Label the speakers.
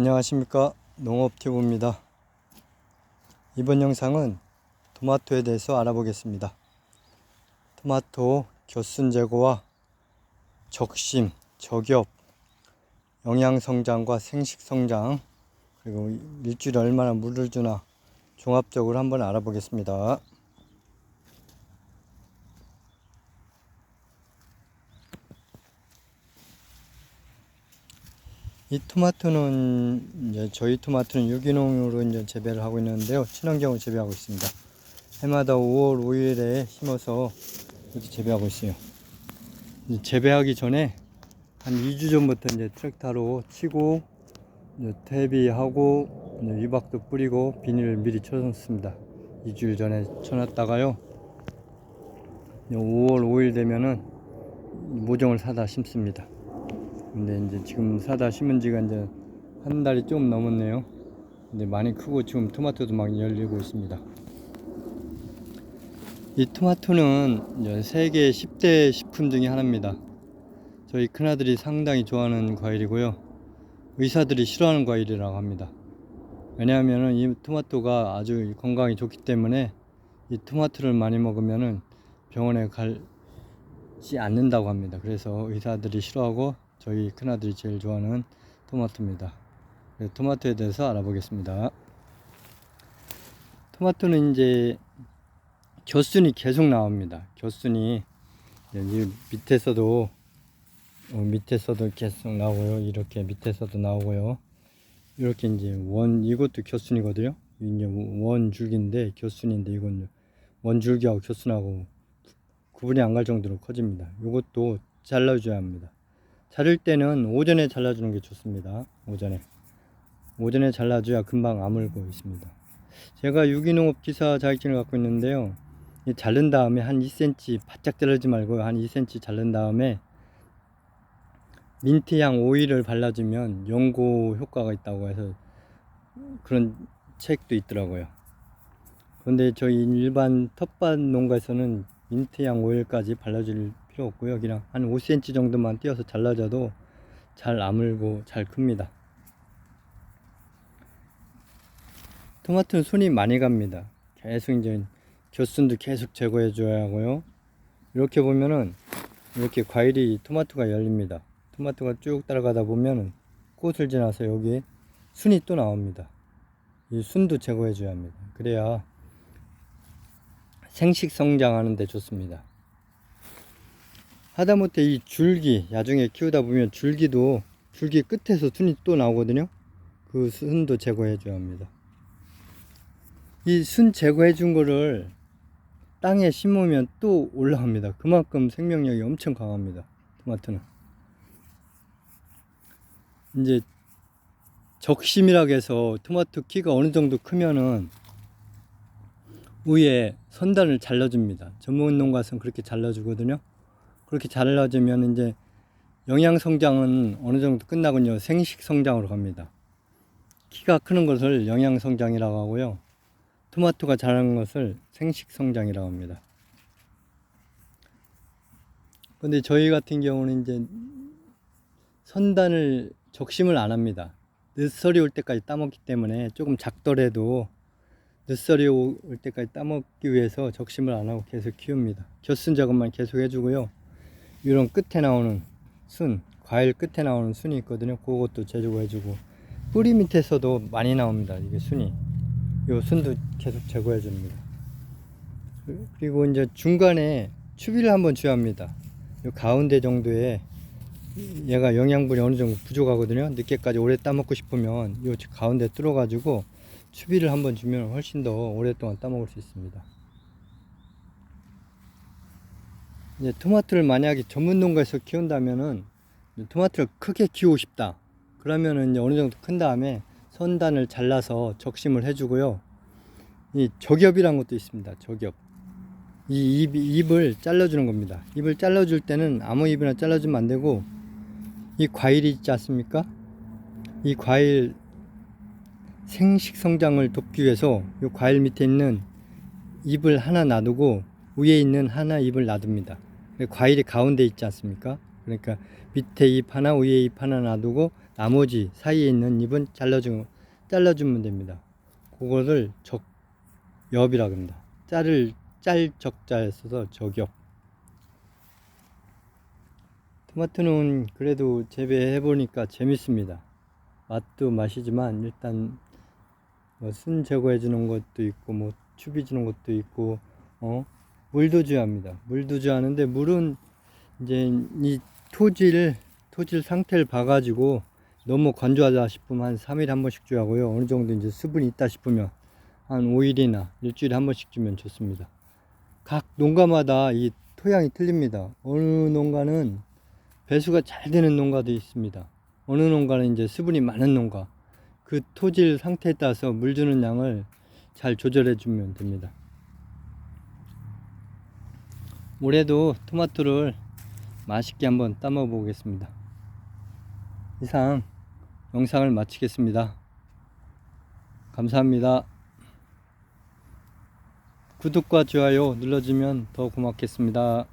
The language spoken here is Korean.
Speaker 1: 안녕하십니까, 농업튜브입니다. 이번 영상은 토마토에 대해서 알아보겠습니다. 토마토 겨순 제거와 적심, 저겹, 영양성장과 생식성장, 그리고 일주일에 얼마나 물을 주나 종합적으로 한번 알아보겠습니다. 이 토마토는 저희 토마토는 유기농으로 재배를 하고 있는데요. 친환경으로 재배하고 있습니다. 해마다 5월 5일에 심어서 이렇게 재배하고 있어요. 재배하기 전에 한 2주 전부터 트랙터로 치고 퇴비하고 유박도 뿌리고 비닐을 미리 쳐놓습니다. 2주일 전에 쳐놨다가요. 5월 5일 되면은 모종을 사다 심습니다. 근데 이제 지금 사다 심은 지가 이제 한 달이 좀 넘었네요. 근데 많이 크고 지금 토마토도 막 열리고 있습니다. 이 토마토는 이제 세계 10대 식품 중에 하나입니다. 저희 큰아들이 상당히 좋아하는 과일이고요. 의사들이 싫어하는 과일이라고 합니다. 왜냐하면 이 토마토가 아주 건강에 좋기 때문에 이 토마토를 많이 먹으면 병원에 가지 않는다고 합니다. 그래서 의사들이 싫어하고 저희 큰아들이 제일 좋아하는 토마토입니다. 토마토에 대해서 알아보겠습니다. 토마토는 이제 겨순이 계속 나옵니다. 겨순이 밑에서도 계속 나오고요. 이렇게 밑에서도 나오고요. 이렇게 이제 이것도 겨순이거든요. 이제 원줄기인데 겨순인데 이건 원줄기하고 겨순하고 구분이 안 갈 정도로 커집니다. 이것도 잘라줘야 합니다. 자를 때는 오전에 잘라주는 게 좋습니다. 오전에 잘라줘야 금방 아물고 있습니다. 제가 유기농업 기사 자격증을 갖고 있는데요. 자른 다음에 한 2cm 바짝 자르지 말고 한 2cm 자른 다음에 민트향 오일을 발라주면 연고 효과가 있다고 해서 그런 책도 있더라고요. 그런데 저희 일반 텃밭 농가에서는 민트향 오일까지 발라줄 필요 없고요. 그냥 한 5cm 정도만 띄어서 잘라줘도 잘 아물고 잘 큽니다. 토마토는 손이 많이 갑니다. 계속 이제 겨순도 계속 제거해 줘야 하고요. 이렇게 보면은 이렇게 과일이 토마토가 열립니다. 토마토가 쭉 따라가다 보면은 꽃을 지나서 여기에 순이 또 나옵니다. 이 순도 제거해 줘야 합니다. 그래야 생식 성장하는 데 좋습니다. 하다못해 이 줄기 나중에 키우다 보면 줄기 끝에서 순이 또 나오거든요. 그 순도 제거해 줘야 합니다. 이 순 제거해 준 거를 땅에 심으면 또 올라옵니다. 그만큼 생명력이 엄청 강합니다. 토마토는 이제 적심이라고 해서 토마토 키가 어느 정도 크면은 위에 선단을 잘라줍니다. 전문 농가에서는 그렇게 잘라주거든요. 그렇게 잘라주면 이제 영양 성장은 어느 정도 끝나군요. 생식 성장으로 갑니다. 키가 크는 것을 영양 성장이라고 하고요. 토마토가 자라는 것을 생식 성장이라고 합니다. 근데 저희 같은 경우는 이제 선단을 적심을 안 합니다. 늦설이 올 때까지 따먹기 때문에 조금 작더라도 늦설이 올 때까지 따먹기 위해서 적심을 안 하고 계속 키웁니다. 겨순 작업만 계속 해주고요. 이런 끝에 나오는 과일 끝에 나오는 순이 있거든요. 그것도 제거해 주고 뿌리 밑에서도 많이 나옵니다. 이게 순이. 이 순도 계속 제거해 줍니다. 그리고 이제 중간에 추비를 한번 줘야 합니다. 이 가운데 정도에 얘가 영양분이 어느 정도 부족하거든요. 늦게까지 오래 따먹고 싶으면 이 가운데 뚫어 가지고 추비를 한번 주면 훨씬 더 오랫동안 따먹을 수 있습니다. 이제 토마토를 만약에 전문 농가에서 키운다면은 토마토를 크게 키우고 싶다. 그러면은 이제 어느 정도 큰 다음에 선단을 잘라서 적심을 해주고요. 이 저겹이란 것도 있습니다. 저겹. 이 잎을 잘라주는 겁니다. 잎을 잘라줄 때는 아무 잎이나 잘라주면 안 되고 이 과일이 있지 않습니까? 이 과일 생식 성장을 돕기 위해서 이 과일 밑에 있는 잎을 하나 놔두고 위에 있는 하나 잎을 놔둡니다. 과일이 가운데 있지 않습니까? 그러니까 밑에 잎 하나 위에 잎 하나 놔두고 나머지 사이에 있는 잎은 잘라주면 됩니다. 그거를 적엽이라 합니다. 짤 적자에 써서 적엽. 토마토는 그래도 재배해 보니까 재밌습니다. 맛도 맛이지만 일단 뭐 순 제거해 주는 것도 있고 뭐 추비 주는 것도 있고 물도 줘야 합니다. 물도 줘야 하는데 물은 이제 이 토질 상태를 봐가지고 너무 건조하다 싶으면 한 3일에 한 번씩 줘야 하고요. 어느 정도 이제 수분이 있다 싶으면 한 5일이나 일주일에 한 번씩 주면 좋습니다. 각 농가마다 이 토양이 틀립니다. 어느 농가는 배수가 잘 되는 농가도 있습니다. 어느 농가는 이제 수분이 많은 농가, 그 토질 상태에 따라서 물 주는 양을 잘 조절해 주면 됩니다. 올해도 토마토를 맛있게 한번 따먹어 보겠습니다. 이상 영상을 마치겠습니다. 감사합니다. 구독과 좋아요 눌러주면 더 고맙겠습니다.